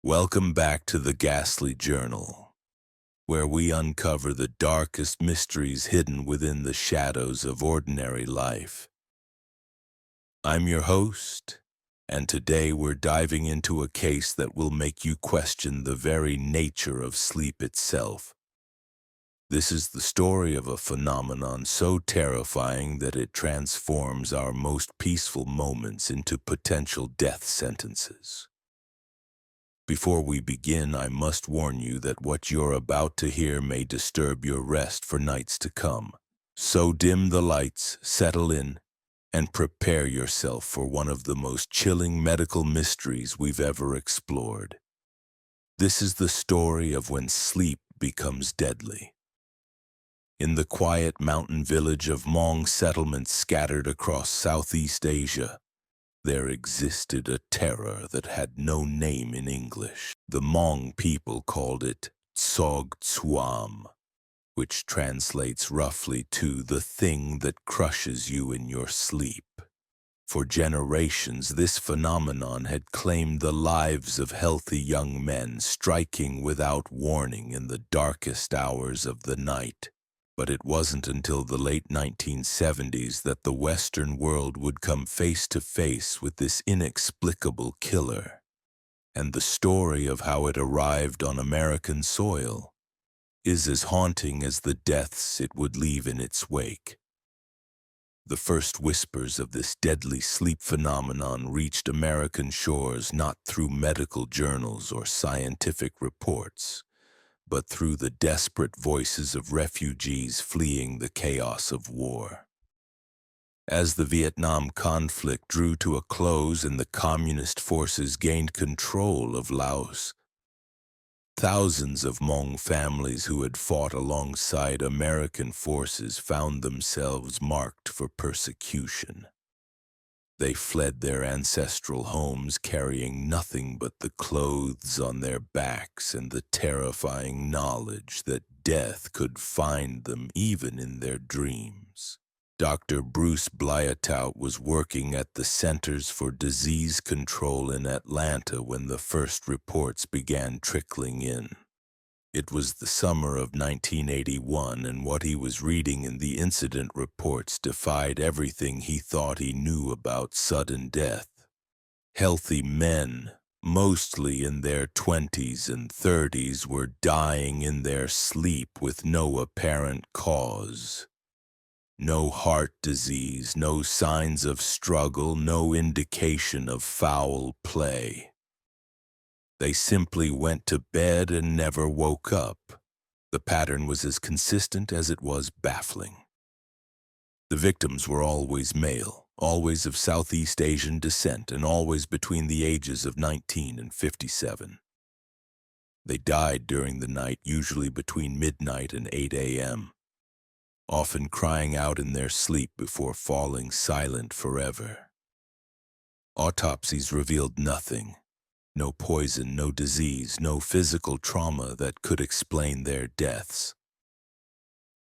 Welcome back to the Ghastly Journal, where we uncover the darkest mysteries hidden within the shadows of ordinary life. I'm your host, and today we're diving into a case that will make you question the very nature of sleep itself. This is the story of a phenomenon so terrifying that it transforms our most peaceful moments into potential death sentences. Before we begin, I must warn you that what you're about to hear may disturb your rest for nights to come. So dim the lights, settle in, and prepare yourself for one of the most chilling medical mysteries we've ever explored. This is the story of when sleep becomes deadly. In the quiet mountain village of Hmong settlements scattered across Southeast Asia, there existed a terror that had no name in English. The Hmong people called it Tsog Tsuam, which translates roughly to the thing that crushes you in your sleep. For generations, this phenomenon had claimed the lives of healthy young men, striking without warning in the darkest hours of the night. But it wasn't until the late 1970s that the Western world would come face to face with this inexplicable killer, and the story of how it arrived on American soil is as haunting as the deaths it would leave in its wake. The first whispers of this deadly sleep phenomenon reached American shores not through medical journals or scientific reports, but through the desperate voices of refugees fleeing the chaos of war. As the Vietnam conflict drew to a close and the communist forces gained control of Laos, thousands of Hmong families who had fought alongside American forces found themselves marked for persecution. They fled their ancestral homes carrying nothing but the clothes on their backs and the terrifying knowledge that death could find them even in their dreams. Dr. Bruce Blyatout was working at the Centers for Disease Control in Atlanta when the first reports began trickling in. It was the summer of 1981, and what he was reading in the incident reports defied everything he thought he knew about sudden death. Healthy men, mostly in their 20s and 30s, were dying in their sleep with no apparent cause. No heart disease, no signs of struggle, no indication of foul play. They simply went to bed and never woke up. The pattern was as consistent as it was baffling. The victims were always male, always of Southeast Asian descent, and always between the ages of 19 and 57. They died during the night, usually between midnight and 8 a.m., often crying out in their sleep before falling silent forever. Autopsies revealed nothing. No poison, no disease, no physical trauma that could explain their deaths.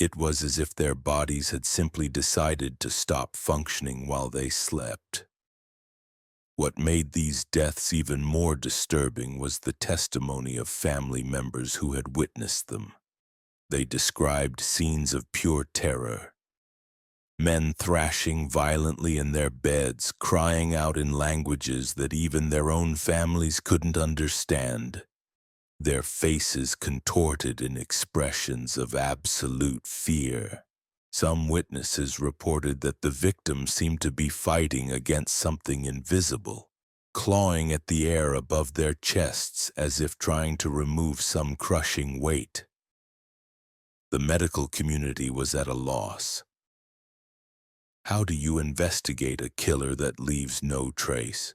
It was as if their bodies had simply decided to stop functioning while they slept. What made these deaths even more disturbing was the testimony of family members who had witnessed them. They described scenes of pure terror. Men thrashing violently in their beds, crying out in languages that even their own families couldn't understand. Their faces contorted in expressions of absolute fear. Some witnesses reported that the victims seemed to be fighting against something invisible, clawing at the air above their chests as if trying to remove some crushing weight. The medical community was at a loss. How do you investigate a killer that leaves no trace?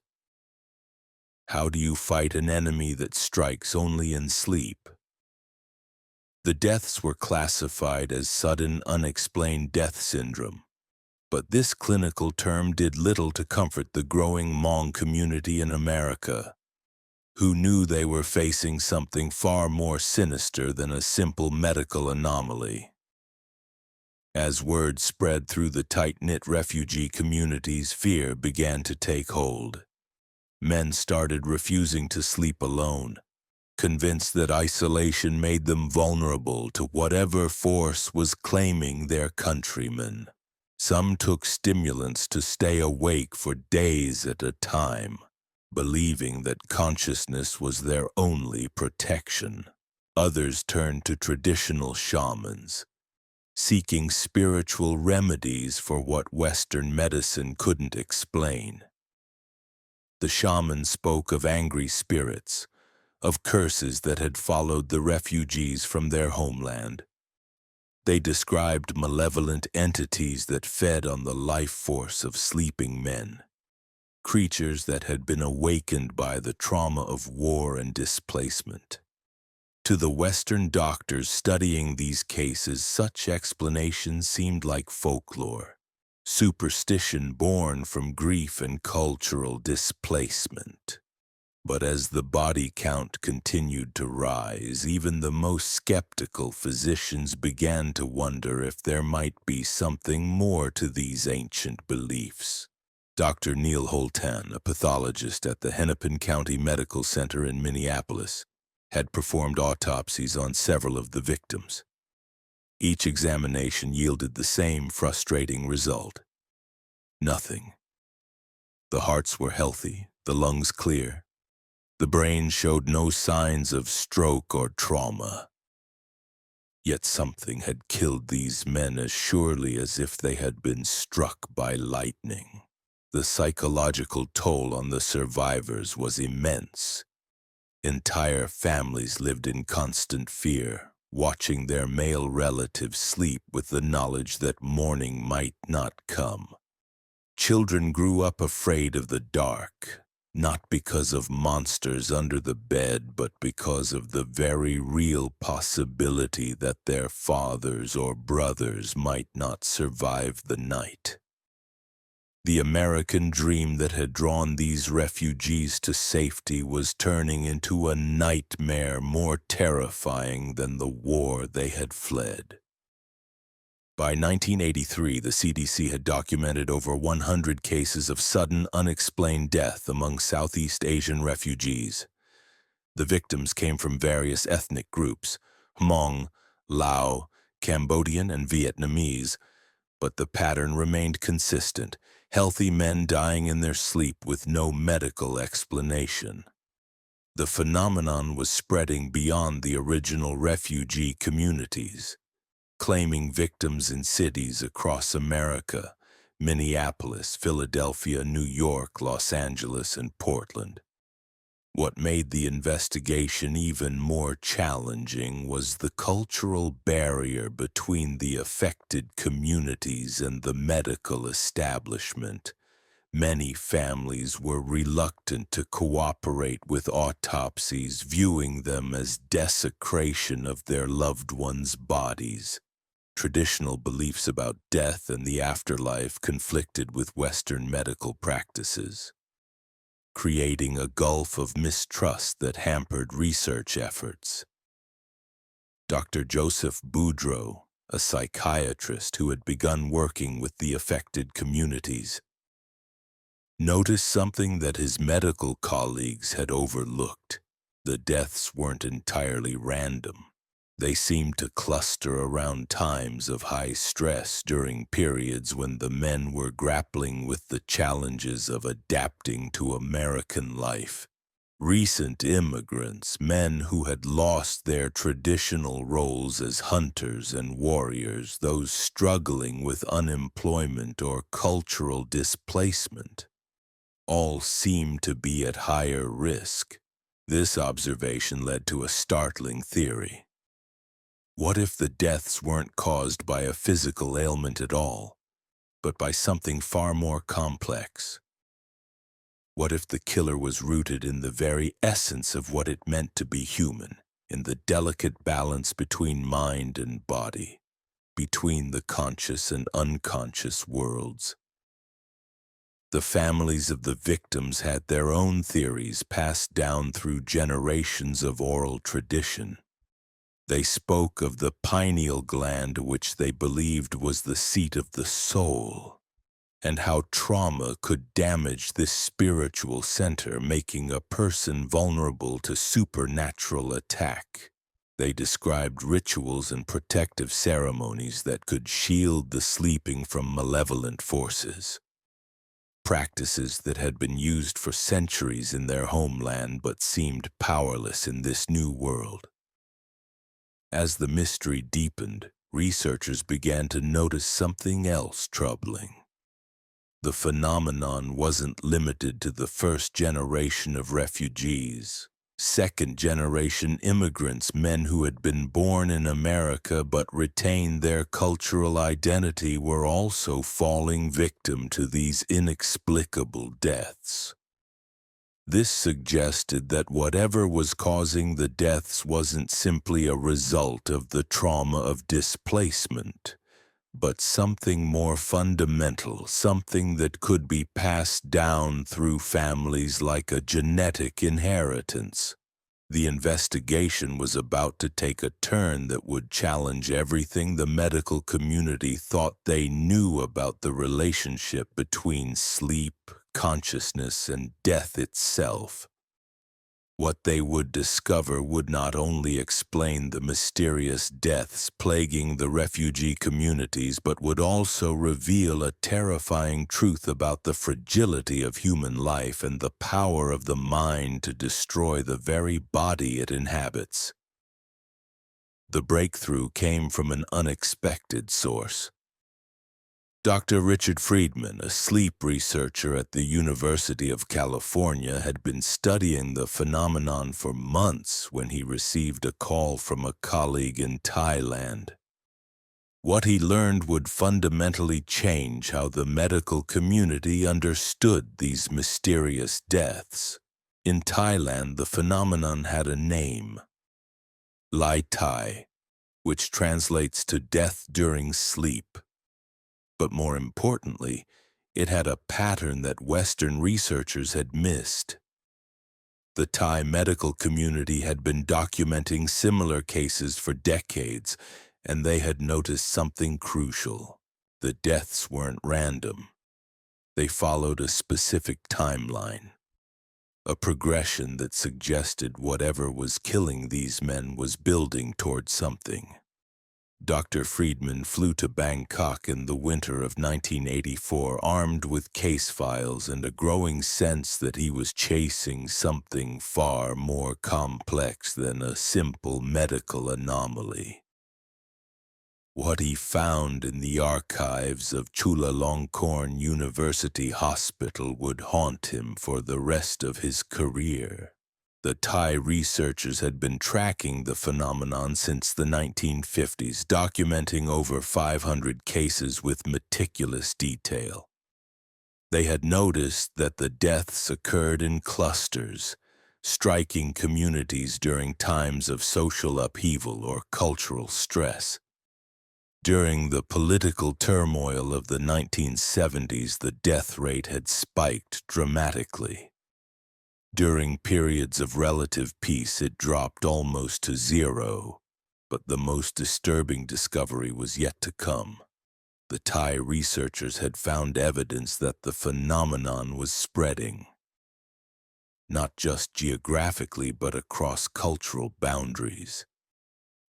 How do you fight an enemy that strikes only in sleep? The deaths were classified as sudden unexplained death syndrome, but this clinical term did little to comfort the growing Hmong community in America, who knew they were facing something far more sinister than a simple medical anomaly. As word spread through the tight-knit refugee communities, fear began to take hold. Men started refusing to sleep alone, convinced that isolation made them vulnerable to whatever force was claiming their countrymen. Some took stimulants to stay awake for days at a time, believing that consciousness was their only protection. Others turned to traditional shamans, seeking spiritual remedies for what Western medicine couldn't explain. The shaman spoke of angry spirits, of curses that had followed the refugees from their homeland. They described malevolent entities that fed on the life force of sleeping men, creatures that had been awakened by the trauma of war and displacement. To the Western doctors studying these cases, such explanations seemed like folklore, superstition born from grief and cultural displacement. But as the body count continued to rise, even the most skeptical physicians began to wonder if there might be something more to these ancient beliefs. Dr. Neil Holtan, a pathologist at the Hennepin County Medical Center in Minneapolis, had performed autopsies on several of the victims. Each examination yielded the same frustrating result. Nothing. The hearts were healthy, the lungs clear. The brain showed no signs of stroke or trauma. Yet something had killed these men as surely as if they had been struck by lightning. The psychological toll on the survivors was immense. Entire families lived in constant fear, watching their male relatives sleep with the knowledge that morning might not come. Children grew up afraid of the dark, not because of monsters under the bed, but because of the very real possibility that their fathers or brothers might not survive the night. The American dream that had drawn these refugees to safety was turning into a nightmare more terrifying than the war they had fled. By 1983, the CDC had documented over 100 cases of sudden, unexplained death among Southeast Asian refugees. The victims came from various ethnic groups: Hmong, Lao, Cambodian, and Vietnamese, but the pattern remained consistent: healthy men dying in their sleep with no medical explanation. The phenomenon was spreading beyond the original refugee communities, claiming victims in cities across America: Minneapolis, Philadelphia, New York, Los Angeles, and Portland. What made the investigation even more challenging was the cultural barrier between the affected communities and the medical establishment. Many families were reluctant to cooperate with autopsies, viewing them as desecration of their loved ones' bodies. Traditional beliefs about death and the afterlife conflicted with Western medical practices, creating a gulf of mistrust that hampered research efforts. Dr. Joseph Boudreau, a psychiatrist who had begun working with the affected communities, noticed something that his medical colleagues had overlooked. The deaths weren't entirely random. They seemed to cluster around times of high stress during periods when the men were grappling with the challenges of adapting to American life. Recent immigrants, men who had lost their traditional roles as hunters and warriors, those struggling with unemployment or cultural displacement, all seemed to be at higher risk. This observation led to a startling theory. What if the deaths weren't caused by a physical ailment at all, but by something far more complex? What if the killer was rooted in the very essence of what it meant to be human, in the delicate balance between mind and body, between the conscious and unconscious worlds? The families of the victims had their own theories passed down through generations of oral tradition. They spoke of the pineal gland, which they believed was the seat of the soul, and how trauma could damage this spiritual center, making a person vulnerable to supernatural attack. They described rituals and protective ceremonies that could shield the sleeping from malevolent forces. Practices that had been used for centuries in their homeland but seemed powerless in this new world. As the mystery deepened, researchers began to notice something else troubling. The phenomenon wasn't limited to the first generation of refugees. Second-generation immigrants, men who had been born in America but retained their cultural identity, were also falling victim to these inexplicable deaths. This suggested that whatever was causing the deaths wasn't simply a result of the trauma of displacement, but something more fundamental, something that could be passed down through families like a genetic inheritance. The investigation was about to take a turn that would challenge everything the medical community thought they knew about the relationship between sleep, consciousness, and death itself. What they would discover would not only explain the mysterious deaths plaguing the refugee communities, but would also reveal a terrifying truth about the fragility of human life and the power of the mind to destroy the very body it inhabits. The breakthrough came from an unexpected source. Dr. Richard Friedman, a sleep researcher at the University of California, had been studying the phenomenon for months when he received a call from a colleague in Thailand. What he learned would fundamentally change how the medical community understood these mysterious deaths. In Thailand, the phenomenon had a name, Lai Tai, which translates to death during sleep. But more importantly, it had a pattern that Western researchers had missed. The Thai medical community had been documenting similar cases for decades, and they had noticed something crucial. The deaths weren't random. They followed a specific timeline, a progression that suggested whatever was killing these men was building toward something. Dr. Friedman flew to Bangkok in the winter of 1984, armed with case files and a growing sense that he was chasing something far more complex than a simple medical anomaly. What he found in the archives of Chulalongkorn University Hospital would haunt him for the rest of his career. The Thai researchers had been tracking the phenomenon since the 1950s, documenting over 500 cases with meticulous detail. They had noticed that the deaths occurred in clusters, striking communities during times of social upheaval or cultural stress. During the political turmoil of the 1970s, the death rate had spiked dramatically. During periods of relative peace, it dropped almost to zero, but the most disturbing discovery was yet to come. The Thai researchers had found evidence that the phenomenon was spreading, not just geographically but across cultural boundaries.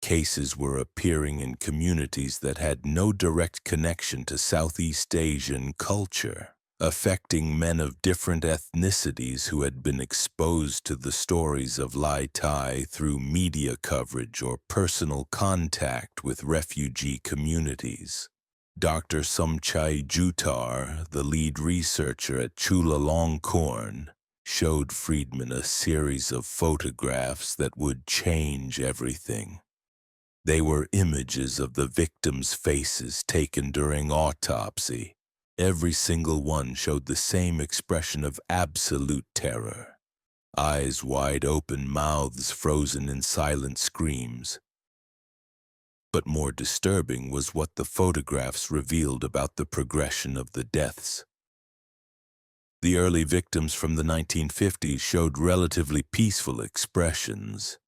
Cases were appearing in communities that had no direct connection to Southeast Asian culture, affecting men of different ethnicities who had been exposed to the stories of Lai Tai through media coverage or personal contact with refugee communities. Dr. Somchai Jutar, the lead researcher at Chulalongkorn, showed Friedman a series of photographs that would change everything. They were images of the victims' faces taken during autopsy. Every single one showed the same expression of absolute terror. Eyes wide open, mouths frozen in silent screams. But more disturbing was what the photographs revealed about the progression of the deaths. The early victims from the 1950s showed relatively peaceful expressions,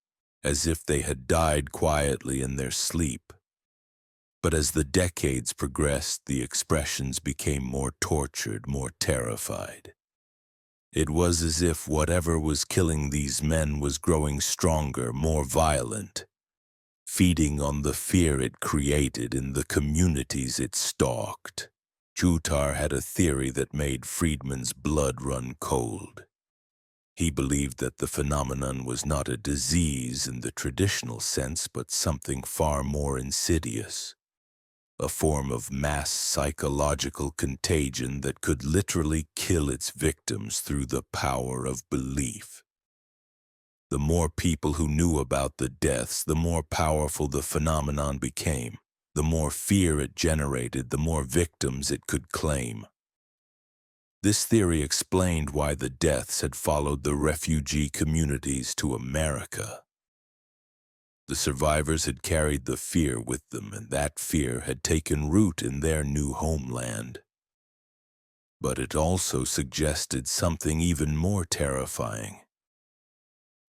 as if they had died quietly in their sleep. But as the decades progressed, the expressions became more tortured, more terrified. It was as if whatever was killing these men was growing stronger, more violent, feeding on the fear it created in the communities it stalked. Jutar had a theory that made Friedman's blood run cold. He believed that the phenomenon was not a disease in the traditional sense, but something far more insidious, a form of mass psychological contagion that could literally kill its victims through the power of belief. The more people who knew about the deaths, the more powerful the phenomenon became. The more fear it generated, the more victims it could claim. This theory explained why the deaths had followed the refugee communities to America. The survivors had carried the fear with them, and that fear had taken root in their new homeland. But it also suggested something even more terrifying.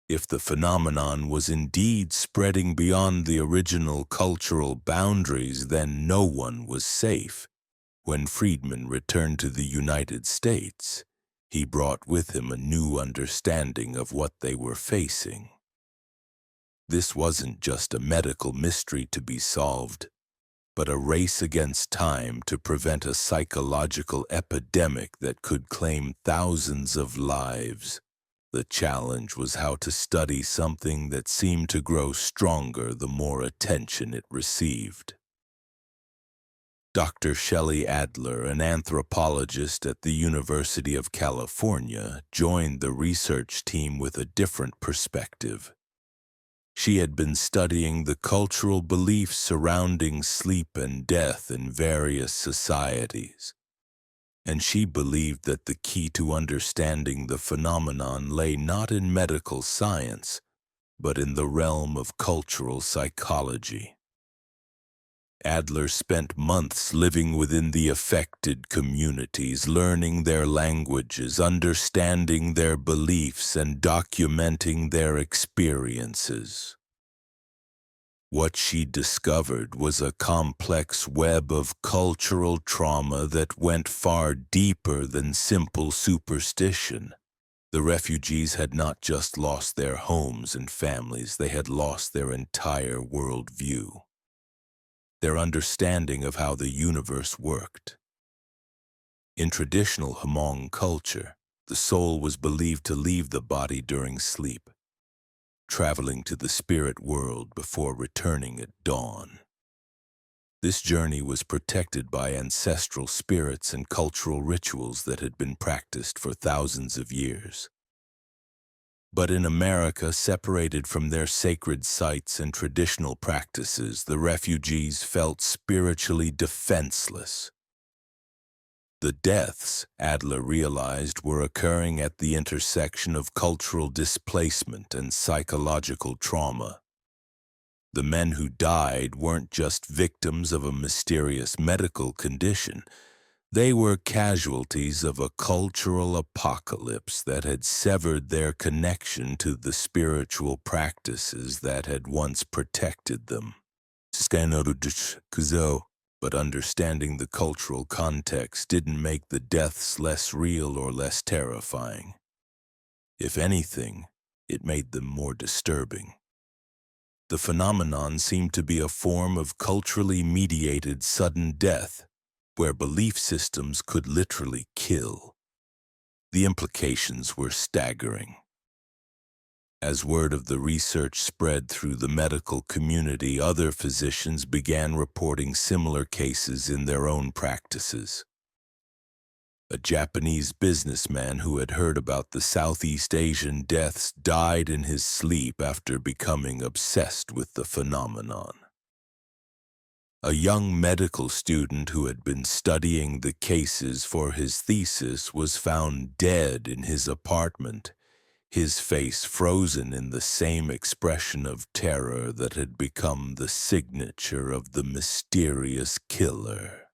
If the phenomenon was indeed spreading beyond the original cultural boundaries, then no one was safe. When Friedman returned to the United States, he brought with him a new understanding of what they were facing. This wasn't just a medical mystery to be solved, but a race against time to prevent a psychological epidemic that could claim thousands of lives. The challenge was how to study something that seemed to grow stronger the more attention it received. Dr. Shelley Adler, an anthropologist at the University of California, joined the research team with a different perspective. She had been studying the cultural beliefs surrounding sleep and death in various societies, and she believed that the key to understanding the phenomenon lay not in medical science, but in the realm of cultural psychology. Adler spent months living within the affected communities, learning their languages, understanding their beliefs, and documenting their experiences. What she discovered was a complex web of cultural trauma that went far deeper than simple superstition. The refugees had not just lost their homes and families, they had lost their entire worldview, their understanding of how the universe worked. In traditional Hmong culture, the soul was believed to leave the body during sleep, traveling to the spirit world before returning at dawn. This journey was protected by ancestral spirits and cultural rituals that had been practiced for thousands of years. But in America, separated from their sacred sites and traditional practices, the refugees felt spiritually defenseless. The deaths, Adler realized, were occurring at the intersection of cultural displacement and psychological trauma. The men who died weren't just victims of a mysterious medical condition. They were casualties of a cultural apocalypse that had severed their connection to the spiritual practices that had once protected them. But understanding the cultural context didn't make the deaths less real or less terrifying. If anything, it made them more disturbing. The phenomenon seemed to be a form of culturally mediated sudden death, where belief systems could literally kill. The implications were staggering. As word of the research spread through the medical community, other physicians began reporting similar cases in their own practices. A Japanese businessman who had heard about the Southeast Asian deaths died in his sleep after becoming obsessed with the phenomenon. A young medical student who had been studying the cases for his thesis was found dead in his apartment, his face frozen in the same expression of terror that had become the signature of the mysterious killer.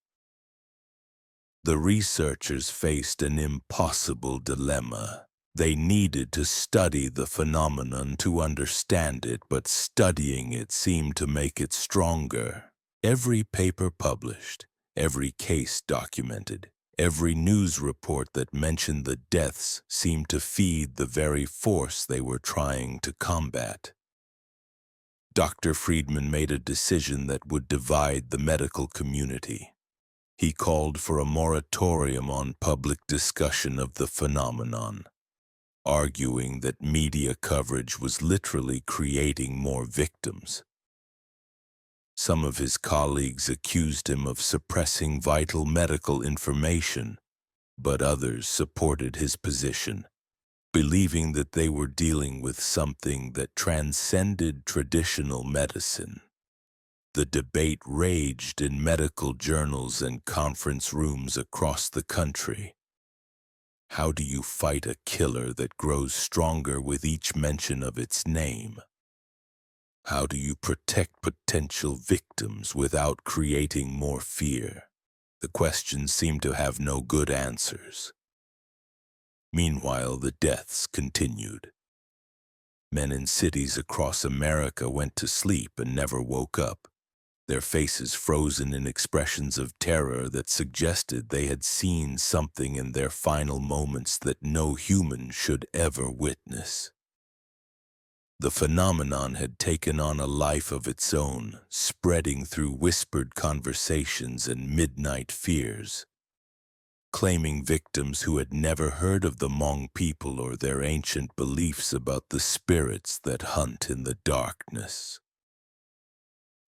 The researchers faced an impossible dilemma. They needed to study the phenomenon to understand it, but studying it seemed to make it stronger. Every paper published, every case documented, every news report that mentioned the deaths seemed to feed the very force they were trying to combat. Dr. Friedman made a decision that would divide the medical community. He called for a moratorium on public discussion of the phenomenon, arguing that media coverage was literally creating more victims. Some of his colleagues accused him of suppressing vital medical information, but others supported his position, believing that they were dealing with something that transcended traditional medicine. The debate raged in medical journals and conference rooms across the country. How do you fight a killer that grows stronger with each mention of its name? How do you protect potential victims without creating more fear? The questions seemed to have no good answers. Meanwhile, the deaths continued. Men in cities across America went to sleep and never woke up, their faces frozen in expressions of terror that suggested they had seen something in their final moments that no human should ever witness. The phenomenon had taken on a life of its own, spreading through whispered conversations and midnight fears, claiming victims who had never heard of the Hmong people or their ancient beliefs about the spirits that hunt in the darkness.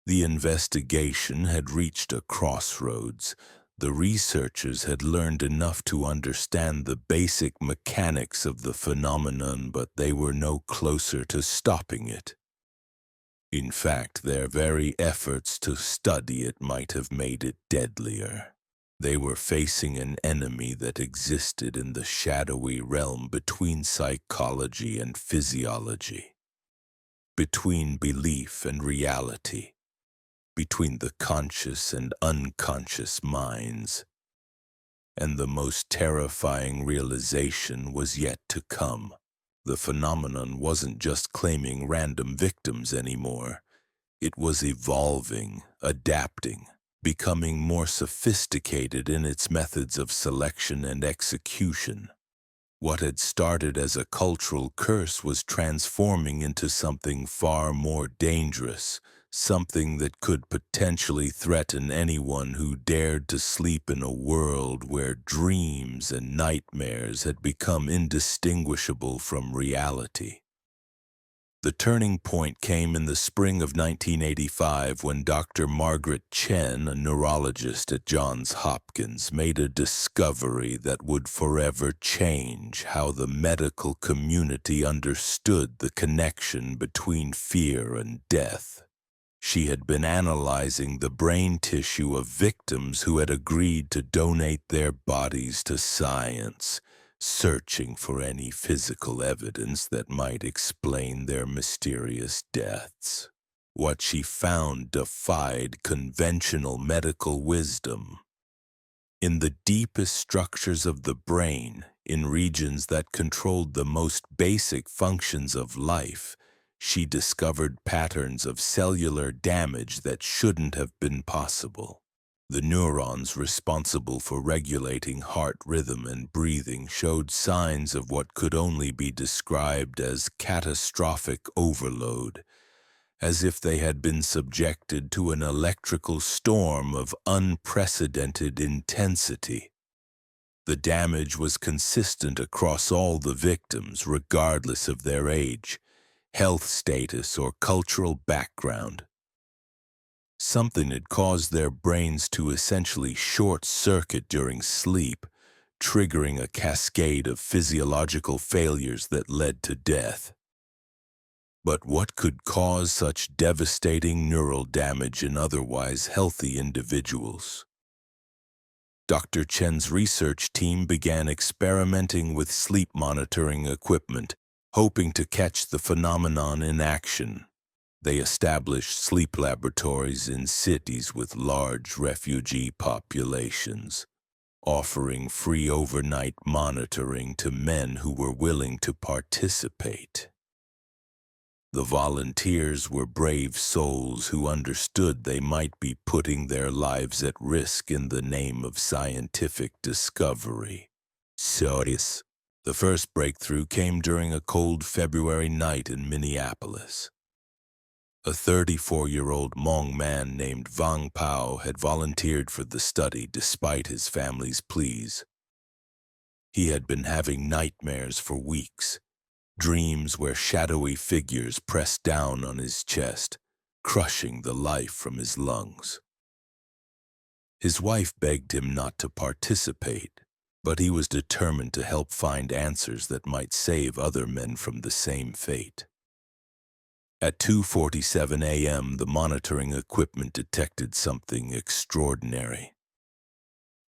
The investigation had reached a crossroads. The researchers had learned enough to understand the basic mechanics of the phenomenon, but they were no closer to stopping it. In fact, their very efforts to study it might have made it deadlier. They were facing an enemy that existed in the shadowy realm between psychology and physiology, between belief and reality, between the conscious and unconscious minds. And the most terrifying realization was yet to come. The phenomenon wasn't just claiming random victims anymore. It was evolving, adapting, becoming more sophisticated in its methods of selection and execution. What had started as a cultural curse was transforming into something far more dangerous, something that could potentially threaten anyone who dared to sleep in a world where dreams and nightmares had become indistinguishable from reality. The turning point came in the spring of 1985 when Dr. Margaret Chen, a neurologist at Johns Hopkins, made a discovery that would forever change how the medical community understood the connection between fear and death. She had been analyzing the brain tissue of victims who had agreed to donate their bodies to science, searching for any physical evidence that might explain their mysterious deaths. What she found defied conventional medical wisdom. In the deepest structures of the brain, in regions that controlled the most basic functions of life, she discovered patterns of cellular damage that shouldn't have been possible. The neurons responsible for regulating heart rhythm and breathing showed signs of what could only be described as catastrophic overload, as if they had been subjected to an electrical storm of unprecedented intensity. The damage was consistent across all the victims, regardless of their age, health status, or cultural background. Something had caused their brains to essentially short-circuit during sleep, triggering a cascade of physiological failures that led to death. But what could cause such devastating neural damage in otherwise healthy individuals? Dr. Chen's research team began experimenting with sleep monitoring equipment, hoping to catch the phenomenon in action. They established sleep laboratories in cities with large refugee populations, offering free overnight monitoring to men who were willing to participate. The volunteers were brave souls who understood they might be putting their lives at risk in the name of scientific discovery. The first breakthrough came during a cold February night in Minneapolis. A 34-year-old Hmong man named Vang Pao had volunteered for the study despite his family's pleas. He had been having nightmares for weeks, dreams where shadowy figures pressed down on his chest, crushing the life from his lungs. His wife begged him not to participate, but he was determined to help find answers that might save other men from the same fate. At 2:47 a.m., the monitoring equipment detected something extraordinary.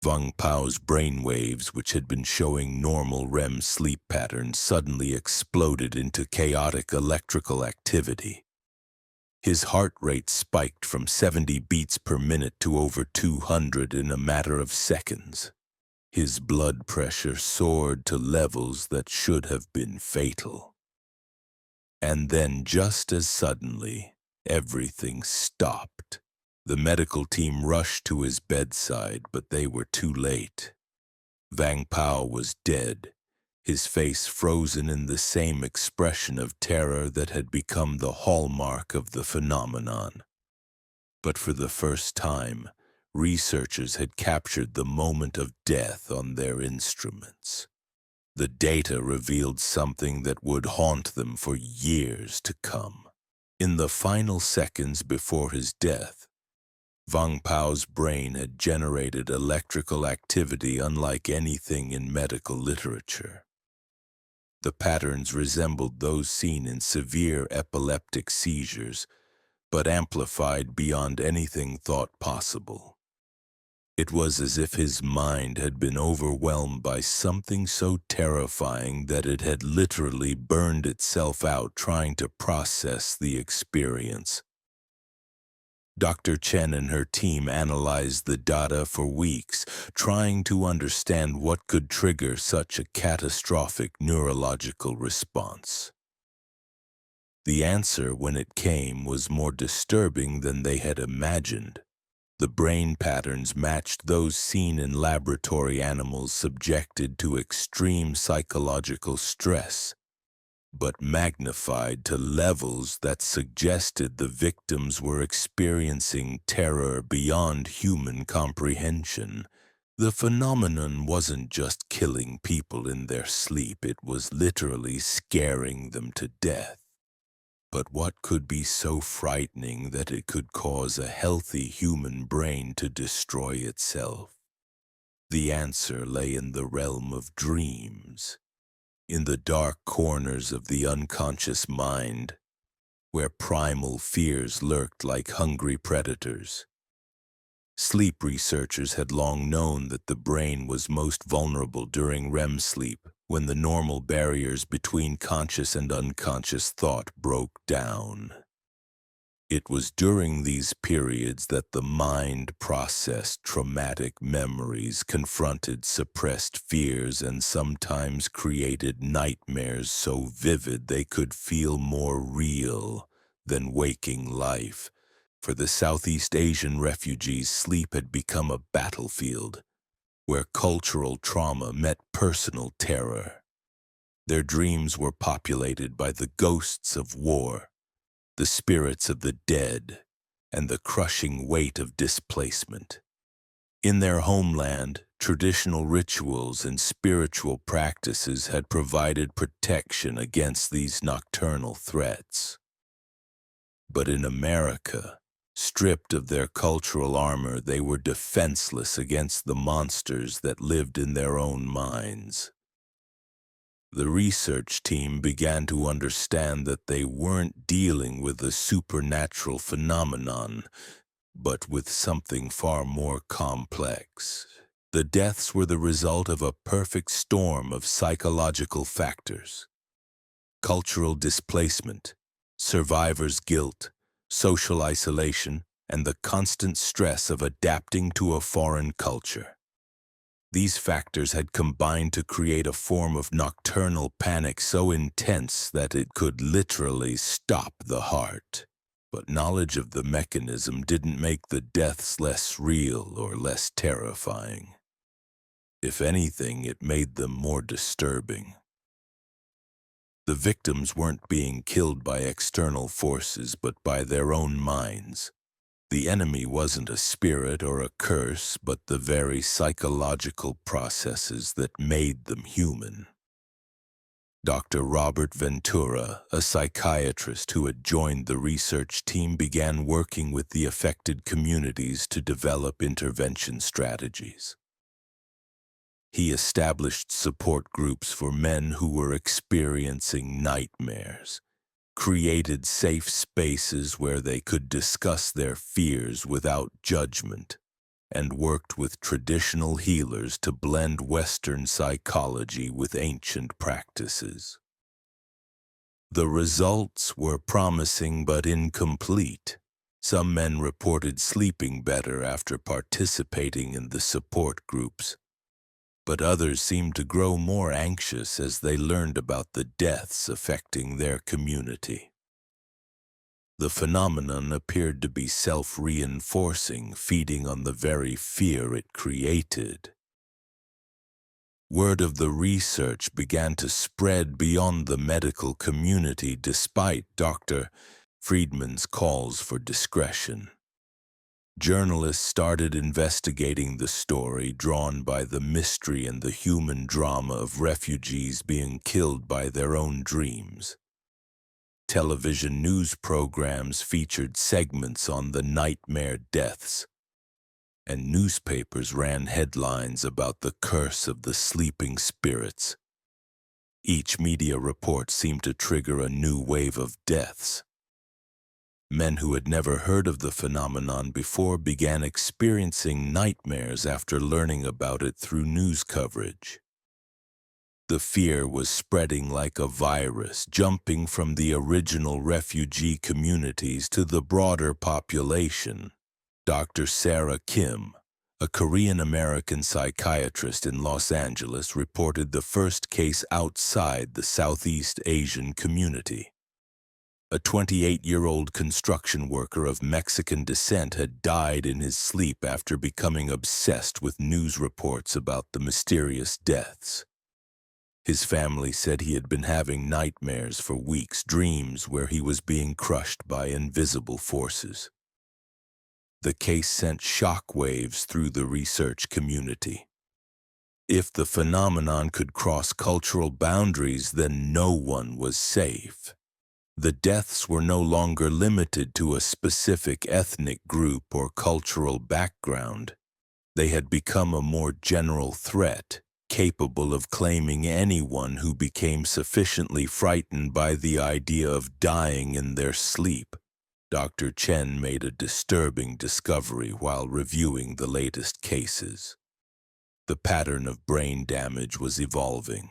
Vang Pao's brainwaves, which had been showing normal REM sleep patterns, suddenly exploded into chaotic electrical activity. His heart rate spiked from 70 beats per minute to over 200 in a matter of seconds. His blood pressure soared to levels that should have been fatal. And then, just as suddenly, everything stopped. The medical team rushed to his bedside, but they were too late. Vang Pao was dead, his face frozen in the same expression of terror that had become the hallmark of the phenomenon. But for the first time, researchers had captured the moment of death on their instruments. The data revealed something that would haunt them for years to come. In the final seconds before his death, Vang Pao's brain had generated electrical activity unlike anything in medical literature. The patterns resembled those seen in severe epileptic seizures, but amplified beyond anything thought possible. It was as if his mind had been overwhelmed by something so terrifying that it had literally burned itself out trying to process the experience. Dr. Chen and her team analyzed the data for weeks, trying to understand what could trigger such a catastrophic neurological response. The answer, when it came, was more disturbing than they had imagined. The brain patterns matched those seen in laboratory animals subjected to extreme psychological stress, but magnified to levels that suggested the victims were experiencing terror beyond human comprehension. The phenomenon wasn't just killing people in their sleep, it was literally scaring them to death. But what could be so frightening that it could cause a healthy human brain to destroy itself? The answer lay in the realm of dreams, in the dark corners of the unconscious mind, where primal fears lurked like hungry predators. Sleep researchers had long known that the brain was most vulnerable during REM sleep, when the normal barriers between conscious and unconscious thought broke down. It was during these periods that the mind processed traumatic memories, confronted suppressed fears, and sometimes created nightmares so vivid they could feel more real than waking life. For the Southeast Asian refugees, sleep had become a battlefield where cultural trauma met personal terror. Their dreams were populated by the ghosts of war, the spirits of the dead, and the crushing weight of displacement. In their homeland, traditional rituals and spiritual practices had provided protection against these nocturnal threats. But in America, stripped of their cultural armor, they were defenseless against the monsters that lived in their own minds. The research team began to understand that they weren't dealing with a supernatural phenomenon, but with something far more complex. The deaths were the result of a perfect storm of psychological factors: cultural displacement, survivor's guilt, social isolation, and the constant stress of adapting to a foreign culture. These factors had combined to create a form of nocturnal panic so intense that it could literally stop the heart. But knowledge of the mechanism didn't make the deaths less real or less terrifying. If anything, it made them more disturbing. The victims weren't being killed by external forces, but by their own minds. The enemy wasn't a spirit or a curse, but the very psychological processes that made them human. Dr. Robert Ventura, a psychiatrist who had joined the research team, began working with the affected communities to develop intervention strategies. He established support groups for men who were experiencing nightmares, created safe spaces where they could discuss their fears without judgment, and worked with traditional healers to blend Western psychology with ancient practices. The results were promising but incomplete. Some men reported sleeping better after participating in the support groups, but others seemed to grow more anxious as they learned about the deaths affecting their community. The phenomenon appeared to be self-reinforcing, feeding on the very fear it created. Word of the research began to spread beyond the medical community despite Dr. Friedman's calls for discretion. Journalists started investigating the story, drawn by the mystery and the human drama of refugees being killed by their own dreams. Television news programs featured segments on the nightmare deaths, and newspapers ran headlines about the curse of the sleeping spirits. Each media report seemed to trigger a new wave of deaths. Men who had never heard of the phenomenon before began experiencing nightmares after learning about it through news coverage. The fear was spreading like a virus, jumping from the original refugee communities to the broader population. Dr. Sarah Kim, a Korean-American psychiatrist in Los Angeles, reported the first case outside the Southeast Asian community. A 28-year-old construction worker of Mexican descent had died in his sleep after becoming obsessed with news reports about the mysterious deaths. His family said he had been having nightmares for weeks, dreams where he was being crushed by invisible forces. The case sent shockwaves through the research community. If the phenomenon could cross cultural boundaries, then no one was safe. The deaths were no longer limited to a specific ethnic group or cultural background. They had become a more general threat, capable of claiming anyone who became sufficiently frightened by the idea of dying in their sleep. Dr. Chen made a disturbing discovery while reviewing the latest cases. The pattern of brain damage was evolving.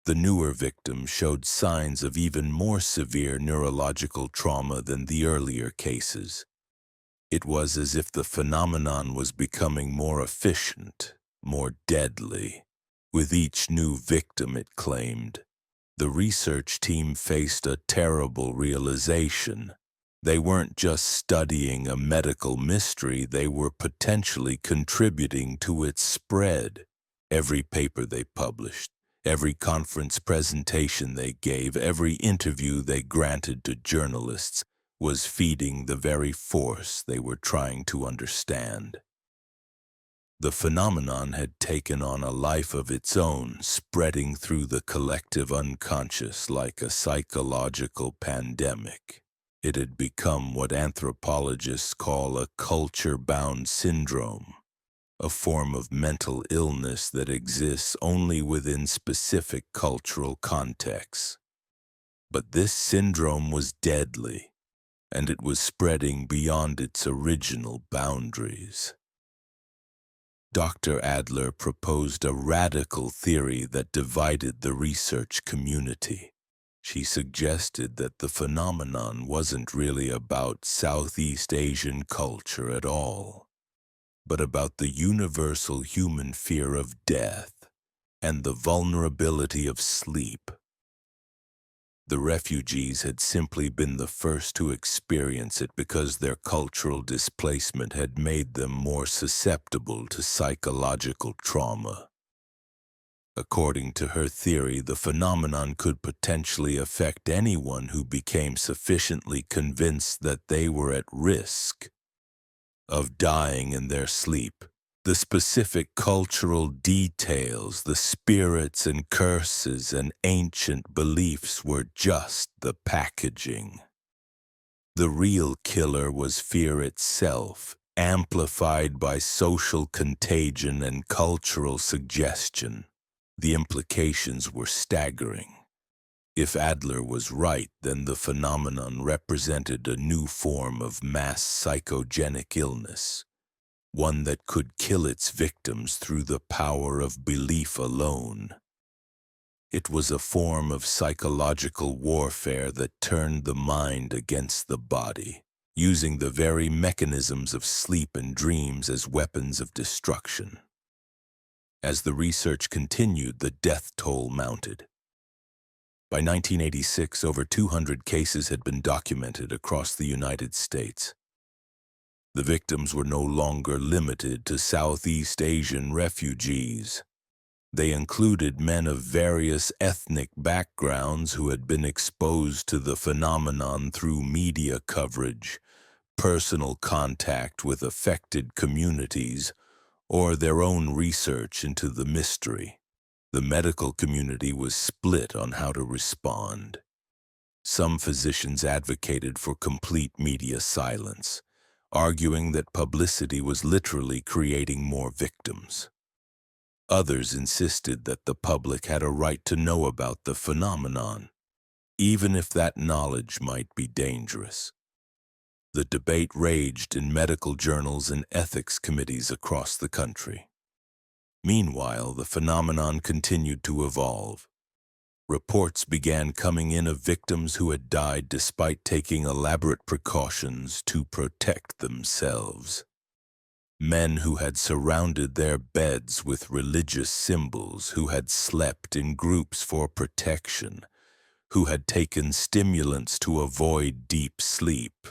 The newer victims showed signs of even more severe neurological trauma than the earlier cases. It was as if the phenomenon was becoming more efficient, more deadly. With each new victim, it claimed, the research team faced a terrible realization. They weren't just studying a medical mystery, they were potentially contributing to its spread. Every paper they published, every conference presentation they gave, every interview they granted to journalists was feeding the very force they were trying to understand. The phenomenon had taken on a life of its own, spreading through the collective unconscious like a psychological pandemic. It had become what anthropologists call a culture-bound syndrome, a form of mental illness that exists only within specific cultural contexts. But this syndrome was deadly, and it was spreading beyond its original boundaries. Dr. Adler proposed a radical theory that divided the research community. She suggested that the phenomenon wasn't really about Southeast Asian culture at all. but about the universal human fear of death and the vulnerability of sleep. The refugees had simply been the first to experience it because their cultural displacement had made them more susceptible to psychological trauma. According to her theory, the phenomenon could potentially affect anyone who became sufficiently convinced that they were at risk of dying in their sleep. The specific cultural details, the spirits and curses and ancient beliefs were just the packaging. The real killer was fear itself, amplified by social contagion and cultural suggestion. The implications were staggering. If Adler was right, then the phenomenon represented a new form of mass psychogenic illness, one that could kill its victims through the power of belief alone. It was a form of psychological warfare that turned the mind against the body, using the very mechanisms of sleep and dreams as weapons of destruction. As the research continued, the death toll mounted. By 1986, over 200 cases had been documented across the United States. The victims were no longer limited to Southeast Asian refugees. They included men of various ethnic backgrounds who had been exposed to the phenomenon through media coverage, personal contact with affected communities, or their own research into the mystery. The medical community was split on how to respond. Some physicians advocated for complete media silence, arguing that publicity was literally creating more victims. Others insisted that the public had a right to know about the phenomenon, even if that knowledge might be dangerous. The debate raged in medical journals and ethics committees across the country. Meanwhile, the phenomenon continued to evolve. Reports began coming in of victims who had died despite taking elaborate precautions to protect themselves. Men who had surrounded their beds with religious symbols, who had slept in groups for protection, who had taken stimulants to avoid deep sleep.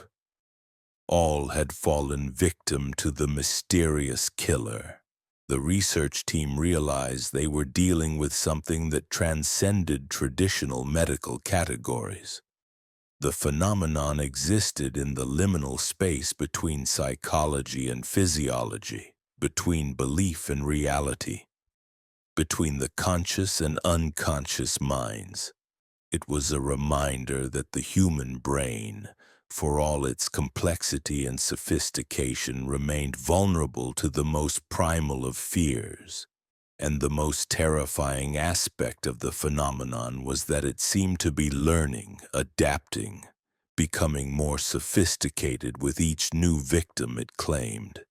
All had fallen victim to the mysterious killer. The research team realized they were dealing with something that transcended traditional medical categories. The phenomenon existed in the liminal space between psychology and physiology, between belief and reality, between the conscious and unconscious minds. It was a reminder that the human brain, for all its complexity and sophistication, remained vulnerable to the most primal of fears. And the most terrifying aspect of the phenomenon was that it seemed to be learning, adapting, becoming more sophisticated with each new victim it claimed.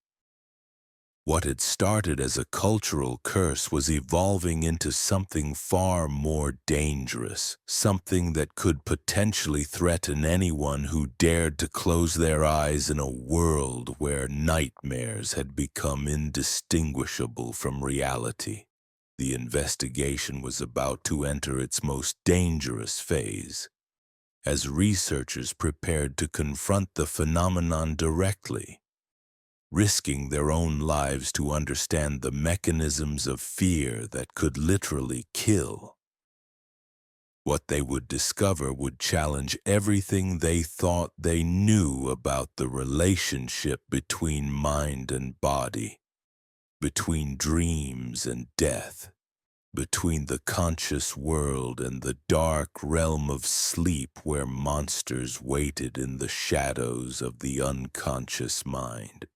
What had started as a cultural curse was evolving into something far more dangerous, something that could potentially threaten anyone who dared to close their eyes in a world where nightmares had become indistinguishable from reality. The investigation was about to enter its most dangerous phase, as researchers prepared to confront the phenomenon directly, risking their own lives to understand the mechanisms of fear that could literally kill. What they would discover would challenge everything they thought they knew about the relationship between mind and body, between dreams and death, between the conscious world and the dark realm of sleep where monsters waited in the shadows of the unconscious mind.